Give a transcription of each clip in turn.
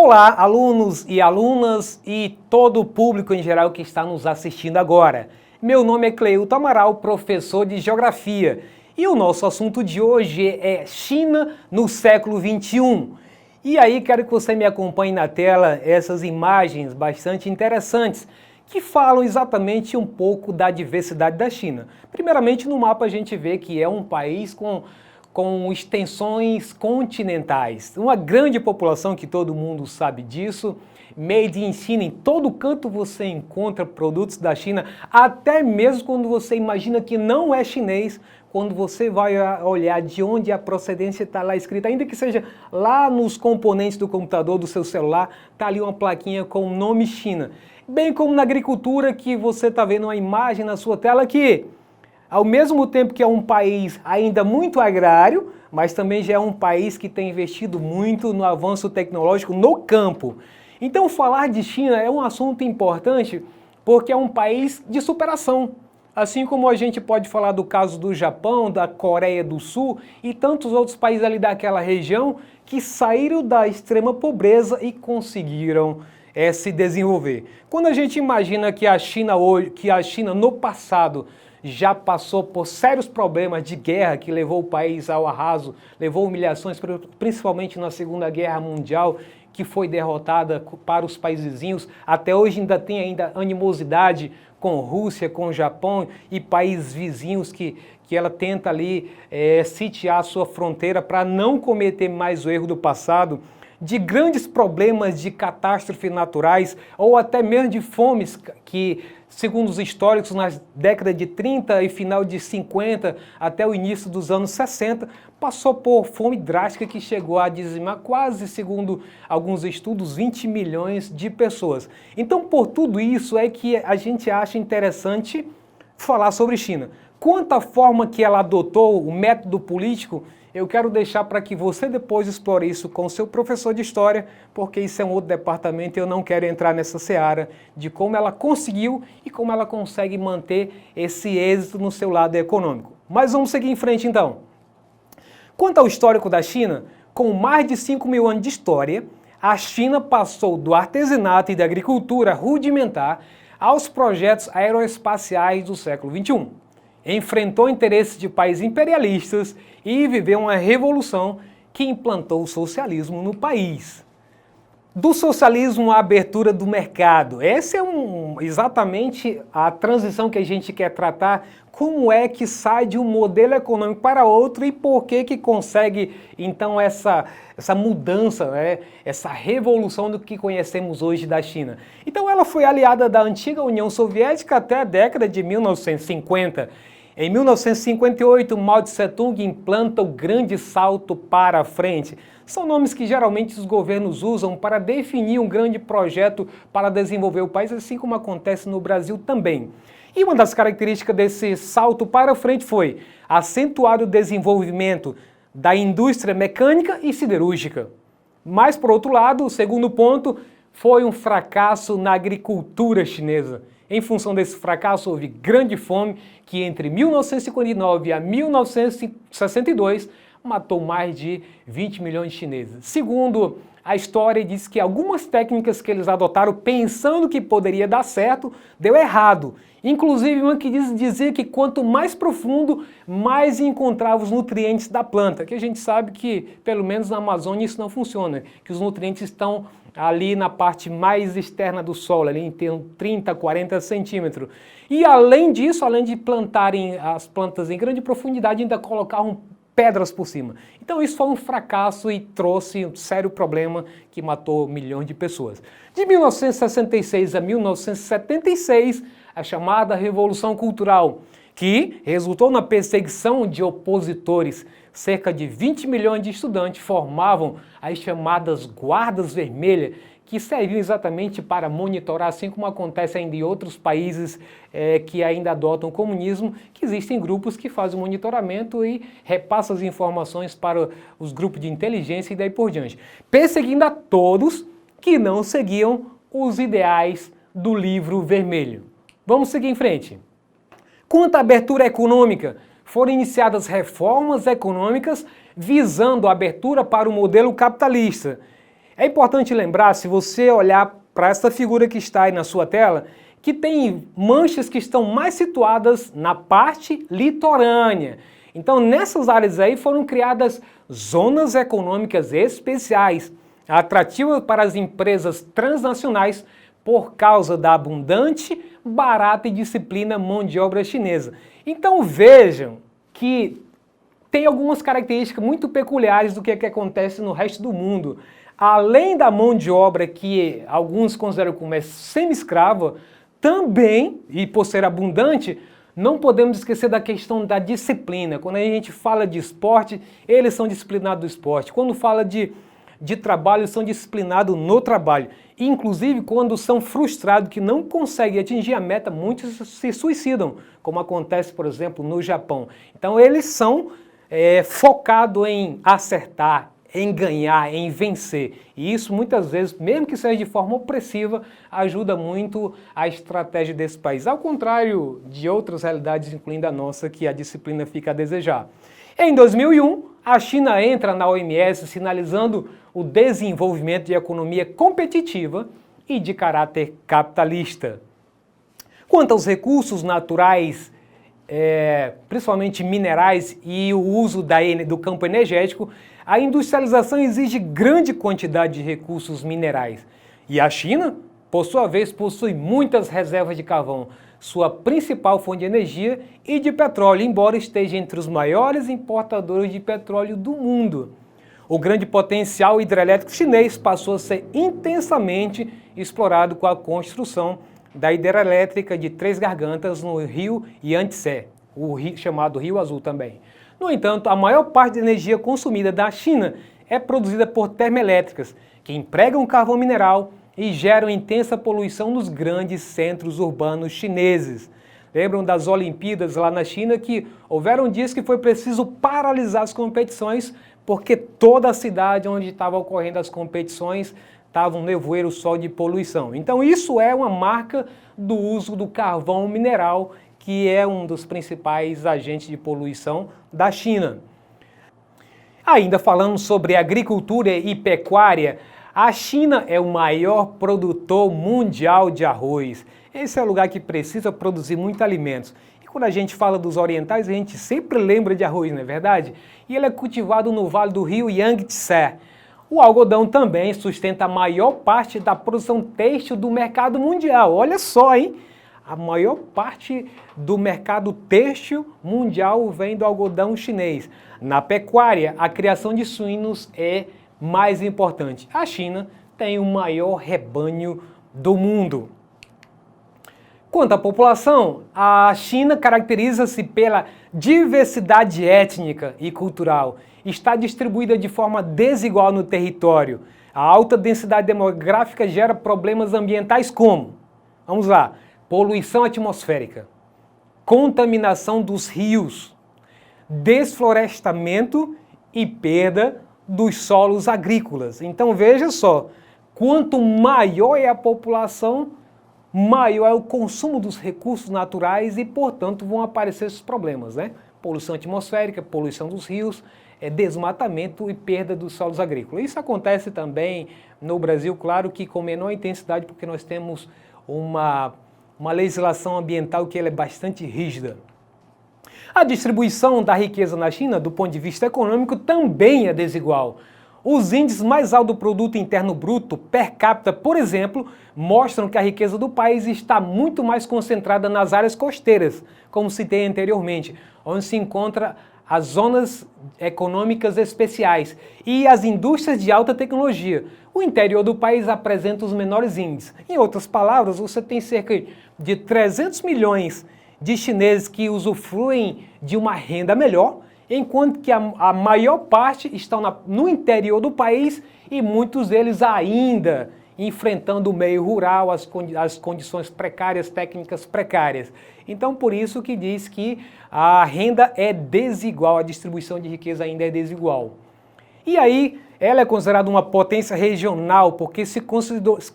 Olá, alunos e alunas e todo o público em geral que está nos assistindo agora. Meu nome é Cleilton Amaral, professor de Geografia, e o nosso assunto de hoje é China no século XXI. E aí quero que você me acompanhe na tela essas imagens bastante interessantes que falam exatamente um pouco da diversidade da China. Primeiramente, no mapa a gente vê que é um país com extensões continentais. Uma grande população, que todo mundo sabe disso, made in China. Em todo canto você encontra produtos da China, até mesmo quando você imagina que não é chinês, quando você vai olhar de onde a procedência está lá escrita, ainda que seja lá nos componentes do computador, do seu celular, está ali uma plaquinha com o nome China. Bem como na agricultura, que você está vendo uma imagem na sua tela que, ao mesmo tempo que é um país ainda muito agrário, mas também já é um país que tem investido muito no avanço tecnológico no campo. Então, falar de China é um assunto importante porque é um país de superação. Assim como a gente pode falar do caso do Japão, da Coreia do Sul e tantos outros países ali daquela região que saíram da extrema pobreza e conseguiram se desenvolver. Quando a gente imagina que a China no passado já passou por sérios problemas de guerra que levou o país ao arraso, levou humilhações, principalmente na Segunda Guerra Mundial, que foi derrotada para os países vizinhos. Até hoje ainda tem animosidade com Rússia, com Japão e países vizinhos que ela tenta ali sitiar a sua fronteira para não cometer mais o erro do passado, de grandes problemas de catástrofes naturais ou até mesmo de fomes que, segundo os históricos, nas décadas de 30 e final de 50 até o início dos anos 60, passou por fome drástica que chegou a dizimar quase, segundo alguns estudos, 20 milhões de pessoas. Então, por tudo isso é que a gente acha interessante falar sobre China. Quanto à forma que ela adotou o método político, eu quero deixar para que você depois explore isso com o seu professor de História, porque isso é um outro departamento e eu não quero entrar nessa seara de como ela conseguiu e como ela consegue manter esse êxito no seu lado econômico. Mas vamos seguir em frente então. Quanto ao histórico da China, com mais de 5.000 anos de história, a China passou do artesanato e da agricultura rudimentar aos projetos aeroespaciais do século XXI. Enfrentou interesses de países imperialistas e viveu uma revolução que implantou o socialismo no país. Do socialismo à abertura do mercado. Essa é exatamente a transição que a gente quer tratar. Como é que sai de um modelo econômico para outro e por que consegue, então, essa mudança, né? Essa revolução do que conhecemos hoje da China. Então, ela foi aliada da antiga União Soviética até a década de 1950. Em 1958, Mao Tse-tung implanta o grande salto para a frente. São nomes que geralmente os governos usam para definir um grande projeto para desenvolver o país, assim como acontece no Brasil também. E uma das características desse salto para a frente foi acentuar o desenvolvimento da indústria mecânica e siderúrgica. Mas, por outro lado, o segundo ponto foi um fracasso na agricultura chinesa. Em função desse fracasso, houve grande fome que entre 1959 a 1962 matou mais de 20 milhões de chineses. Segundo a história, diz que algumas técnicas que eles adotaram pensando que poderia dar certo, deu errado. Inclusive uma que dizia que quanto mais profundo, mais encontrava os nutrientes da planta, que a gente sabe que, pelo menos na Amazônia, isso não funciona, que os nutrientes estão ali na parte mais externa do solo, ali em 30, 40 centímetros. E além disso, além de plantarem as plantas em grande profundidade, ainda colocavam pedras por cima. Então isso foi um fracasso e trouxe um sério problema que matou milhões de pessoas. De 1966 a 1976, a chamada Revolução Cultural, que resultou na perseguição de opositores. Cerca de 20 milhões de estudantes formavam as chamadas Guardas Vermelhas, que serviam exatamente para monitorar, assim como acontece ainda em outros países que ainda adotam o comunismo, que existem grupos que fazem o monitoramento e repassam as informações para os grupos de inteligência e daí por diante, perseguindo a todos que não seguiam os ideais do Livro Vermelho. Vamos seguir em frente. Quanto à abertura econômica, foram iniciadas reformas econômicas visando a abertura para o modelo capitalista. É importante lembrar, se você olhar para essa figura que está aí na sua tela, que tem manchas que estão mais situadas na parte litorânea. Então, nessas áreas aí foram criadas zonas econômicas especiais, atrativas para as empresas transnacionais por causa da abundante, barata e disciplina mão de obra chinesa. Então vejam que tem algumas características muito peculiares do que acontece no resto do mundo. Além da mão de obra que alguns consideram como semi-escrava, também, e por ser abundante, não podemos esquecer da questão da disciplina. Quando a gente fala de esporte, eles são disciplinados do esporte. Quando fala de trabalho, são disciplinados no trabalho. Inclusive, quando são frustrados, que não conseguem atingir a meta, muitos se suicidam, como acontece, por exemplo, no Japão. Então, eles são focados em acertar, em ganhar, em vencer. E isso, muitas vezes, mesmo que seja de forma opressiva, ajuda muito a estratégia desse país. Ao contrário de outras realidades, incluindo a nossa, que a disciplina fica a desejar. Em 2001, a China entra na OMS, sinalizando o desenvolvimento de economia competitiva e de caráter capitalista. Quanto aos recursos naturais, principalmente minerais e o uso do campo energético, a industrialização exige grande quantidade de recursos minerais. E a China, por sua vez, possui muitas reservas de carvão, sua principal fonte de energia, e de petróleo, embora esteja entre os maiores importadores de petróleo do mundo. O grande potencial hidrelétrico chinês passou a ser intensamente explorado com a construção da hidrelétrica de Três Gargantas no rio Yangtze, chamado Rio Azul também. No entanto, a maior parte da energia consumida da China é produzida por termoelétricas, que empregam carvão mineral e geram intensa poluição nos grandes centros urbanos chineses. Lembram das Olimpíadas lá na China que houveram dias que foi preciso paralisar as competições porque toda a cidade onde estavam ocorrendo as competições estava um nevoeiro só de poluição. Então isso é uma marca do uso do carvão mineral, que é um dos principais agentes de poluição da China. Ainda falando sobre agricultura e pecuária, a China é o maior produtor mundial de arroz. Esse é o lugar que precisa produzir muitos alimentos. E quando a gente fala dos orientais, a gente sempre lembra de arroz, não é verdade? E ele é cultivado no vale do rio Yangtze. O algodão também sustenta a maior parte da produção têxtil do mercado mundial. Olha só, hein? A maior parte do mercado têxtil mundial vem do algodão chinês. Na pecuária, a criação de suínos é mais importante. A China tem o maior rebanho do mundo. Quanto à população, a China caracteriza-se pela diversidade étnica e cultural. Está distribuída de forma desigual no território. A alta densidade demográfica gera problemas ambientais como? Vamos lá. Poluição atmosférica, contaminação dos rios, desflorestamento e perda dos solos agrícolas. Então veja só, quanto maior é a população, maior é o consumo dos recursos naturais e, portanto, vão aparecer esses problemas, né? Poluição atmosférica, poluição dos rios, desmatamento e perda dos solos agrícolas. Isso acontece também no Brasil, claro que com menor intensidade, porque nós temos uma legislação ambiental que ela é bastante rígida. A distribuição da riqueza na China, do ponto de vista econômico, também é desigual. Os índices mais altos do produto interno bruto per capita, por exemplo, mostram que a riqueza do país está muito mais concentrada nas áreas costeiras, como citei anteriormente, onde se encontra as zonas econômicas especiais e as indústrias de alta tecnologia. O interior do país apresenta os menores índices. Em outras palavras, você tem cerca de 300 milhões de chineses que usufruem de uma renda melhor, enquanto que a maior parte estão no interior do país e muitos deles ainda enfrentando o meio rural, as condições precárias, técnicas precárias. Então, por isso que diz que a renda é desigual, a distribuição de riqueza ainda é desigual. E aí, ela é considerada uma potência regional porque se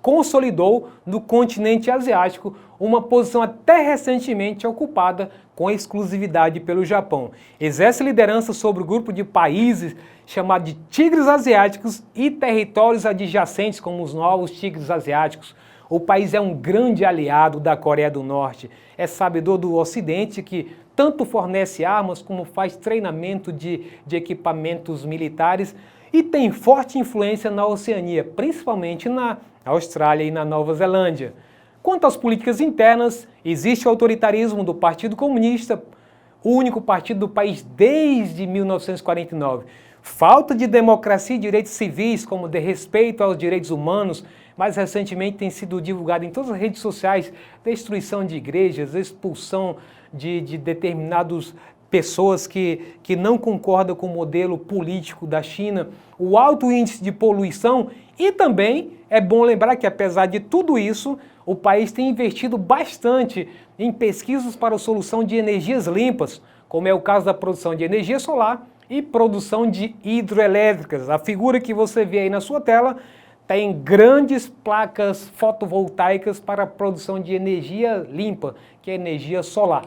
consolidou no continente asiático, uma posição até recentemente ocupada com exclusividade pelo Japão. Exerce liderança sobre o grupo de países chamado de tigres asiáticos e territórios adjacentes como os novos tigres asiáticos. O país é um grande aliado da Coreia do Norte, é sabedor do Ocidente que tanto fornece armas como faz treinamento de equipamentos militares e tem forte influência na Oceania, principalmente na Austrália e na Nova Zelândia. Quanto às políticas internas, existe o autoritarismo do Partido Comunista, o único partido do país desde 1949. Falta de democracia e direitos civis, como de respeito aos direitos humanos, mais recentemente tem sido divulgado em todas as redes sociais destruição de igrejas, expulsão de determinadas pessoas que não concordam com o modelo político da China, o alto índice de poluição e também é bom lembrar que, apesar de tudo isso, o país tem investido bastante em pesquisas para a solução de energias limpas, como é o caso da produção de energia solar e produção de hidroelétricas. A figura que você vê aí na sua tela tem grandes placas fotovoltaicas para a produção de energia limpa, que é energia solar.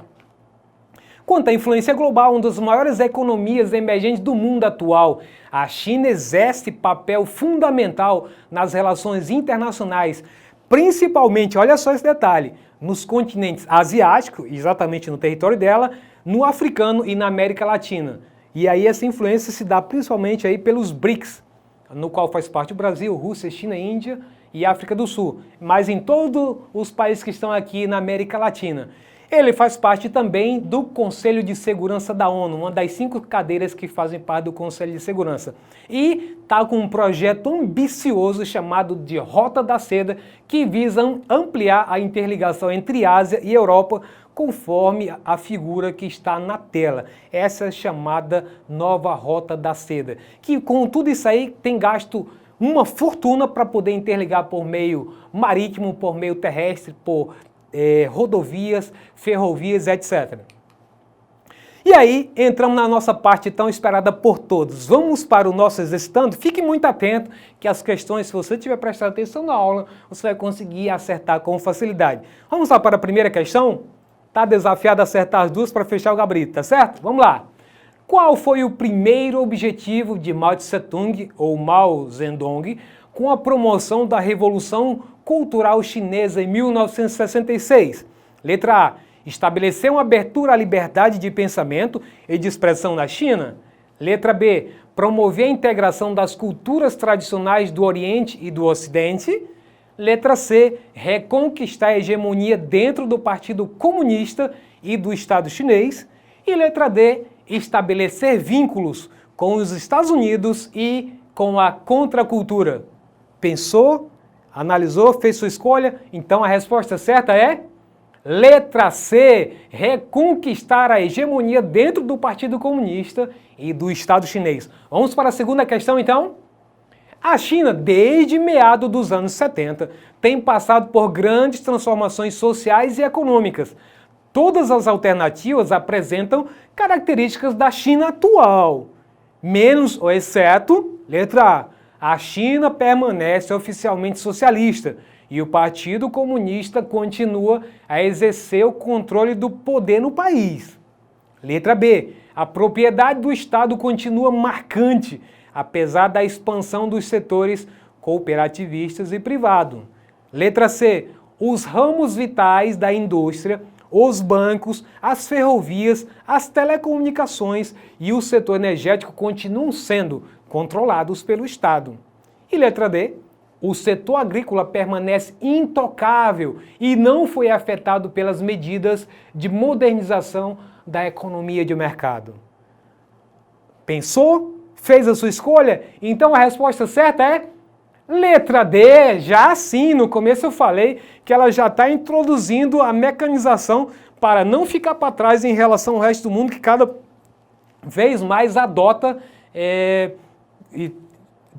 Quanto à influência global, uma das maiores economias emergentes do mundo atual, a China exerce papel fundamental nas relações internacionais, principalmente, olha só esse detalhe, nos continentes asiático, exatamente no território dela, no africano e na América Latina. E aí essa influência se dá principalmente aí pelos BRICS, no qual faz parte o Brasil, Rússia, China, Índia e África do Sul, mas em todos os países que estão aqui na América Latina. Ele faz parte também do Conselho de Segurança da ONU, uma das 5 cadeiras que fazem parte do Conselho de Segurança. E está com um projeto ambicioso chamado de Rota da Seda, que visa ampliar a interligação entre Ásia e Europa, conforme a figura que está na tela. Essa é a chamada nova Rota da Seda, que com tudo isso aí tem gasto uma fortuna para poder interligar por meio marítimo, por meio terrestre, por rodovias, ferrovias, etc. E aí, entramos na nossa parte tão esperada por todos. Vamos para o nosso exercitando? Fique muito atento que as questões, se você estiver prestando atenção na aula, você vai conseguir acertar com facilidade. Vamos lá para a primeira questão? Está desafiado a acertar as duas para fechar o gabarito, tá certo? Vamos lá. Qual foi o primeiro objetivo de Mao Tse-tung, ou Mao Zedong, com a promoção da Revolução Cultural Chinesa em 1966? Letra A. Estabelecer uma abertura à liberdade de pensamento e de expressão na China. Letra B. Promover a integração das culturas tradicionais do Oriente e do Ocidente. Letra C. Reconquistar a hegemonia dentro do Partido Comunista e do Estado Chinês. E letra D. Estabelecer vínculos com os Estados Unidos e com a contracultura. Pensou? Analisou? Fez sua escolha? Então a resposta certa é letra C, reconquistar a hegemonia dentro do Partido Comunista e do Estado Chinês. Vamos para a segunda questão, então? A China, desde meados dos anos 70, tem passado por grandes transformações sociais e econômicas. Todas as alternativas apresentam características da China atual, menos ou exceto, letra A, a China permanece oficialmente socialista e o Partido Comunista continua a exercer o controle do poder no país. Letra B, a propriedade do Estado continua marcante, apesar da expansão dos setores cooperativistas e privado. Letra C, os ramos vitais da indústria, os bancos, as ferrovias, as telecomunicações e o setor energético continuam sendo controlados pelo Estado. E letra D, o setor agrícola permanece intocável e não foi afetado pelas medidas de modernização da economia de mercado. Pensou? Fez a sua escolha? Então a resposta certa é letra D. Já sim, no começo eu falei que ela já está introduzindo a mecanização para não ficar para trás em relação ao resto do mundo que cada vez mais adota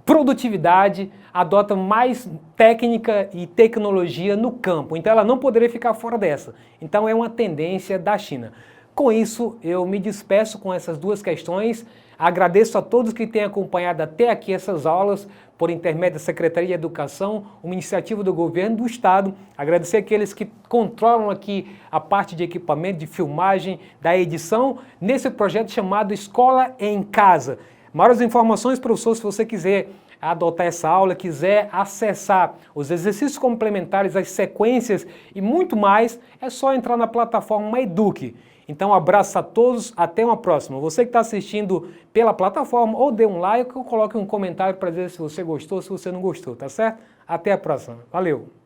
produtividade, adota mais técnica e tecnologia no campo. Então ela não poderia ficar fora dessa. Então é uma tendência da China. Com isso, eu me despeço com essas duas questões. Agradeço a todos que têm acompanhado até aqui essas aulas por intermédio da Secretaria de Educação, uma iniciativa do Governo do Estado. Agradecer aqueles que controlam aqui a parte de equipamento, de filmagem, da edição, nesse projeto chamado Escola em Casa. Maiores informações, professor, se você quiser adotar essa aula, quiser acessar os exercícios complementares, as sequências e muito mais, é só entrar na plataforma Eduque. Então, um abraço a todos, até uma próxima. Você que está assistindo pela plataforma, ou dê um like ou coloque um comentário para dizer se você gostou, se você não gostou, tá certo? Até a próxima. Valeu!